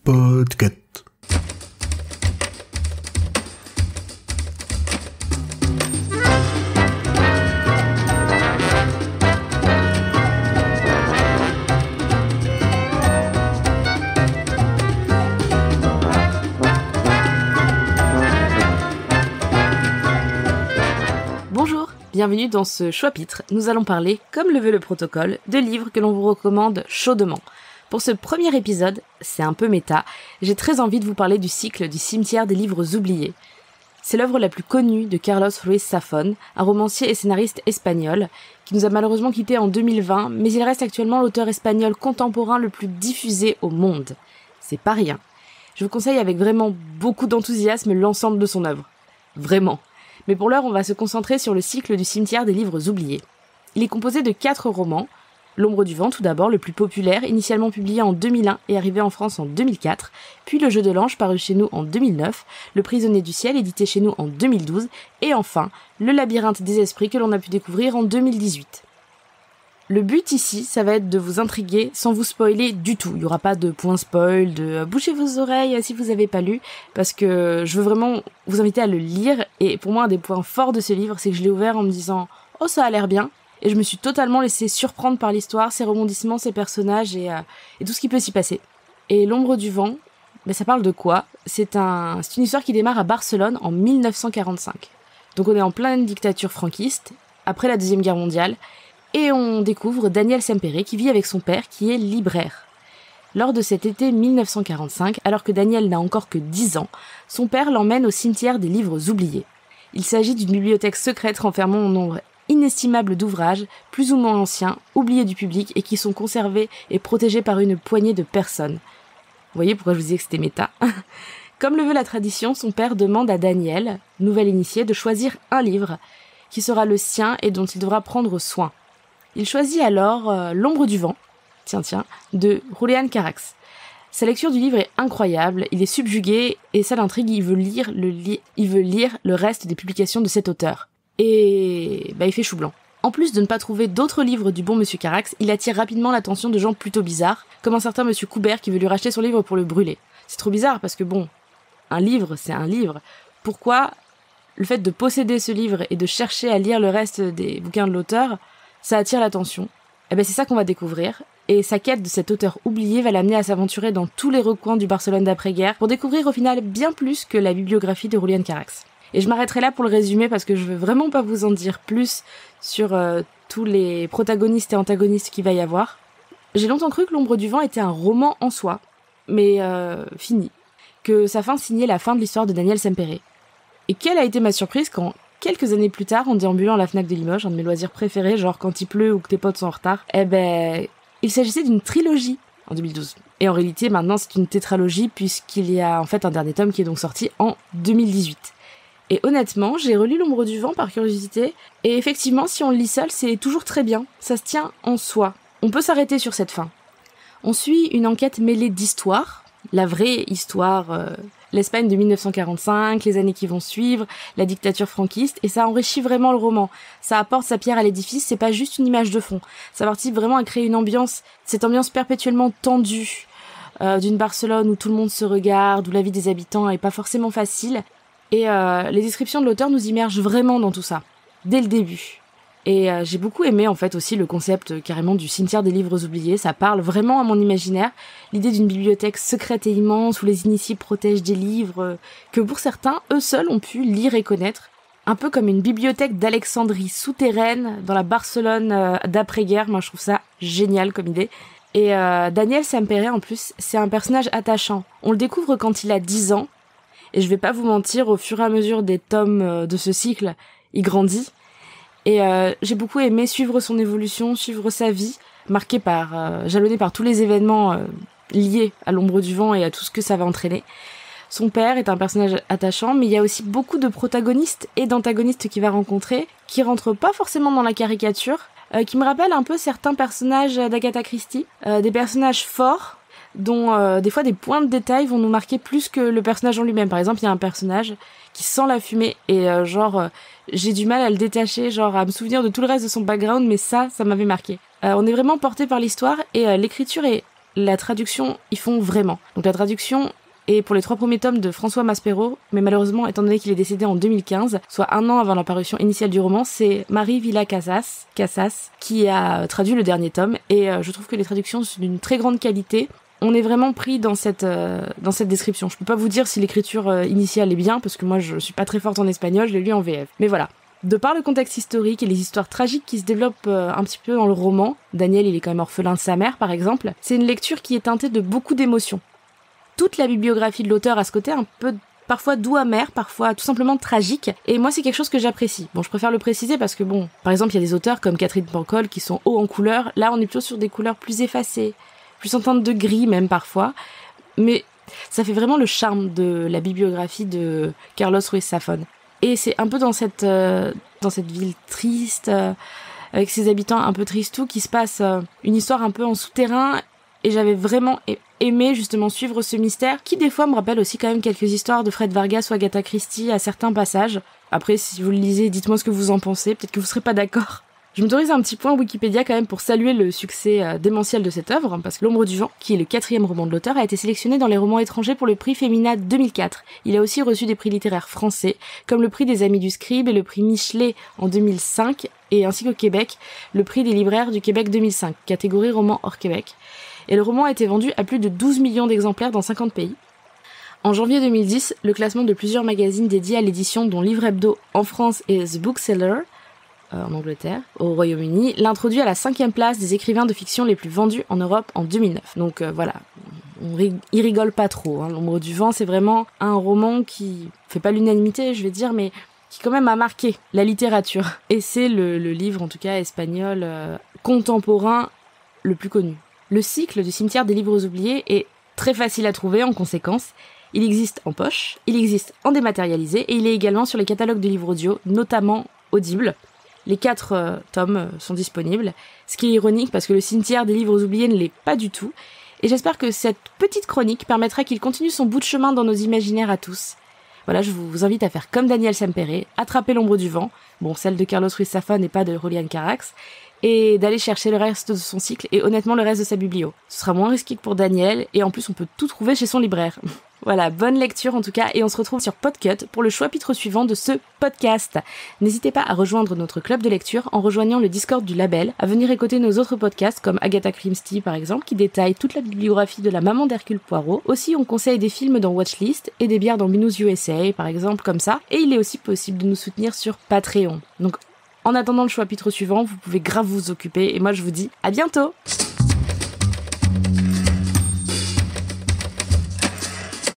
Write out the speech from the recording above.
Podcast. Bonjour, bienvenue dans ce chapitre. Nous allons parler, comme le veut le protocole, de livres que l'on vous recommande chaudement. Pour ce premier épisode, c'est un peu méta, j'ai très envie de vous parler du cycle du cimetière des livres oubliés. C'est l'œuvre la plus connue de Carlos Ruiz Zafón, un romancier et scénariste espagnol, qui nous a malheureusement quittés en 2020, mais il reste actuellement l'auteur espagnol contemporain le plus diffusé au monde. C'est pas rien. Je vous conseille avec vraiment beaucoup d'enthousiasme l'ensemble de son œuvre. Vraiment. Mais pour l'heure, on va se concentrer sur le cycle du cimetière des livres oubliés. Il est composé de 4 romans. L'ombre du vent, tout d'abord, le plus populaire, initialement publié en 2001 et arrivé en France en 2004, puis Le jeu de l'ange, paru chez nous en 2009, Le prisonnier du ciel, édité chez nous en 2012, et enfin, Le labyrinthe des esprits, que l'on a pu découvrir en 2018. Le but ici, ça va être de vous intriguer sans vous spoiler du tout. Il n'y aura pas de point spoil, de bouchez vos oreilles si vous n'avez pas lu, parce que je veux vraiment vous inviter à le lire, et pour moi, un des points forts de ce livre, c'est que je l'ai ouvert en me disant « Oh, ça a l'air bien !» Et je me suis totalement laissée surprendre par l'histoire, ses rebondissements, ses personnages et tout ce qui peut s'y passer. Et L'ombre du vent, ça parle de quoi ? C'est une histoire qui démarre à Barcelone en 1945. Donc on est en pleine dictature franquiste, après la Deuxième Guerre mondiale, et on découvre Daniel Sempere qui vit avec son père qui est libraire. Lors de cet été 1945, alors que Daniel n'a encore que 10 ans, son père l'emmène au cimetière des livres oubliés. Il s'agit d'une bibliothèque secrète renfermant un nombre inestimable d'ouvrages, plus ou moins anciens, oubliés du public et qui sont conservés et protégés par une poignée de personnes. Vous voyez pourquoi je vous disais que c'était méta. Comme le veut la tradition, son père demande à Daniel, nouvel initié, de choisir un livre qui sera le sien et dont il devra prendre soin. Il choisit alors L'ombre du vent, de Julián Carax. Sa lecture du livre est incroyable, il est subjugué et ça l'intrigue, il veut lire le reste des publications de cet auteur. Et il fait chou blanc. En plus de ne pas trouver d'autres livres du bon Monsieur Carax, il attire rapidement l'attention de gens plutôt bizarres, comme un certain Monsieur Coubert qui veut lui racheter son livre pour le brûler. C'est trop bizarre parce que un livre, c'est un livre. Pourquoi le fait de posséder ce livre et de chercher à lire le reste des bouquins de l'auteur, ça attire l'attention ? C'est ça qu'on va découvrir. Et sa quête de cet auteur oublié va l'amener à s'aventurer dans tous les recoins du Barcelone d'après-guerre pour découvrir au final bien plus que la bibliographie de Julián Carax. Et je m'arrêterai là pour le résumer parce que je veux vraiment pas vous en dire plus sur tous les protagonistes et antagonistes qu'il va y avoir. J'ai longtemps cru que L'ombre du vent était un roman en soi, mais fini. Que sa fin signait la fin de l'histoire de Daniel Sempere. Et quelle a été ma surprise quand, quelques années plus tard, en déambulant à la Fnac de Limoges, un de mes loisirs préférés, genre quand il pleut ou que tes potes sont en retard, il s'agissait d'une trilogie en 2012. Et en réalité, maintenant, c'est une tétralogie puisqu'il y a en fait un dernier tome qui est donc sorti en 2018. Et honnêtement, j'ai relu L'ombre du vent par curiosité, et effectivement, si on le lit seul, c'est toujours très bien, ça se tient en soi. On peut s'arrêter sur cette fin. On suit une enquête mêlée d'histoires, la vraie histoire, l'Espagne de 1945, les années qui vont suivre, la dictature franquiste, et ça enrichit vraiment le roman. Ça apporte sa pierre à l'édifice, c'est pas juste une image de fond. Ça participe vraiment à créer une ambiance, cette ambiance perpétuellement tendue, d'une Barcelone où tout le monde se regarde, où la vie des habitants est pas forcément facile. Et les descriptions de l'auteur nous immergent vraiment dans tout ça, dès le début. Et j'ai beaucoup aimé en fait aussi le concept carrément du cimetière des livres oubliés, ça parle vraiment à mon imaginaire, l'idée d'une bibliothèque secrète et immense où les initiés protègent des livres que pour certains, eux seuls ont pu lire et connaître, un peu comme une bibliothèque d'Alexandrie souterraine dans la Barcelone d'après-guerre. Moi je trouve ça génial comme idée. Et Daniel Sempere en plus, c'est un personnage attachant. On le découvre quand il a 10 ans, et je vais pas vous mentir, au fur et à mesure des tomes de ce cycle, il grandit. Et j'ai beaucoup aimé suivre son évolution, suivre sa vie, jalonnée par tous les événements liés à L'ombre du vent et à tout ce que ça va entraîner. Son père est un personnage attachant, mais il y a aussi beaucoup de protagonistes et d'antagonistes qu'il va rencontrer, qui rentrent pas forcément dans la caricature, qui me rappellent un peu certains personnages d'Agatha Christie, des personnages forts, dont des fois des points de détail vont nous marquer plus que le personnage en lui-même. Par exemple, il y a un personnage qui sent la fumée et j'ai du mal à le détacher, à me souvenir de tout le reste de son background, mais ça m'avait marqué. On est vraiment porté par l'histoire et l'écriture est la traduction, ils font vraiment. Donc la traduction est pour les 3 premiers tomes de François Maspero, mais malheureusement, étant donné qu'il est décédé en 2015, soit 1 an avant la parution initiale du roman, c'est Marie Villa-Casas qui a traduit le dernier tome, et je trouve que les traductions sont d'une très grande qualité. On est vraiment pris dans cette description. Je peux pas vous dire si l'écriture initiale est bien, parce que moi je suis pas très forte en espagnol, je l'ai lu en VF. Mais voilà. De par le contexte historique et les histoires tragiques qui se développent un petit peu dans le roman, Daniel il est quand même orphelin de sa mère par exemple, c'est une lecture qui est teintée de beaucoup d'émotions. Toute la bibliographie de l'auteur a ce côté un peu parfois doux amer, parfois tout simplement tragique, et moi c'est quelque chose que j'apprécie. Bon, je préfère le préciser parce que bon, par exemple il y a des auteurs comme Catherine Pancol qui sont hauts en couleurs, là on est plutôt sur des couleurs plus effacées, plus en teinte de gris même parfois, mais ça fait vraiment le charme de la bibliographie de Carlos Ruiz Zafón. Et c'est un peu dans cette ville triste, avec ses habitants un peu tristou, qui se passe une histoire un peu en souterrain, et j'avais vraiment aimé justement suivre ce mystère, qui des fois me rappelle aussi quand même quelques histoires de Fred Vargas ou Agatha Christie à certains passages. Après, si vous le lisez, dites-moi ce que vous en pensez, peut-être que vous serez pas d'accord. Je m'autorise un petit point Wikipédia quand même pour saluer le succès démentiel de cette œuvre, parce que L'Ombre du Vent, qui est le 4e roman de l'auteur, a été sélectionné dans les romans étrangers pour le prix Femina 2004. Il a aussi reçu des prix littéraires français, comme le prix des Amis du Scribe et le prix Michelet en 2005, et ainsi qu'au Québec, le prix des libraires du Québec 2005, catégorie roman hors Québec. Et le roman a été vendu à plus de 12 millions d'exemplaires dans 50 pays. En janvier 2010, le classement de plusieurs magazines dédiés à l'édition, dont Livre Hebdo en France et The Bookseller, en Angleterre, au Royaume-Uni, l'introduit à la 5e place des écrivains de fiction les plus vendus en Europe en 2009. Donc voilà, il rigole pas trop. L'Ombre du Vent, c'est vraiment un roman qui fait pas l'unanimité, je vais dire, mais qui quand même a marqué la littérature. Et c'est le livre, en tout cas espagnol, contemporain le plus connu. Le cycle du cimetière des livres oubliés est très facile à trouver en conséquence. Il existe en poche, il existe en dématérialisé, et il est également sur les catalogues de livres audio, notamment Audible. Les 4 tomes sont disponibles, ce qui est ironique parce que le cimetière des livres oubliés ne l'est pas du tout, et j'espère que cette petite chronique permettra qu'il continue son bout de chemin dans nos imaginaires à tous. Voilà, je vous invite à faire comme Daniel Sempere, attraper L'Ombre du Vent, bon, celle de Carlos Ruiz Zafón et pas de Julián Carax, et d'aller chercher le reste de son cycle et honnêtement le reste de sa biblio. Ce sera moins risqué que pour Daniel, et en plus on peut tout trouver chez son libraire. Voilà, bonne lecture en tout cas, et on se retrouve sur Podcut pour le chapitre suivant de ce podcast. N'hésitez pas à rejoindre notre club de lecture en rejoignant le Discord du label, à venir écouter nos autres podcasts comme Agatha Christie par exemple, qui détaille toute la bibliographie de la maman d'Hercule Poirot. Aussi, on conseille des films dans Watchlist et des bières dans Binous USA par exemple, comme ça. Et il est aussi possible de nous soutenir sur Patreon. Donc, en attendant le chapitre suivant, vous pouvez grave vous occuper, et moi je vous dis à bientôt!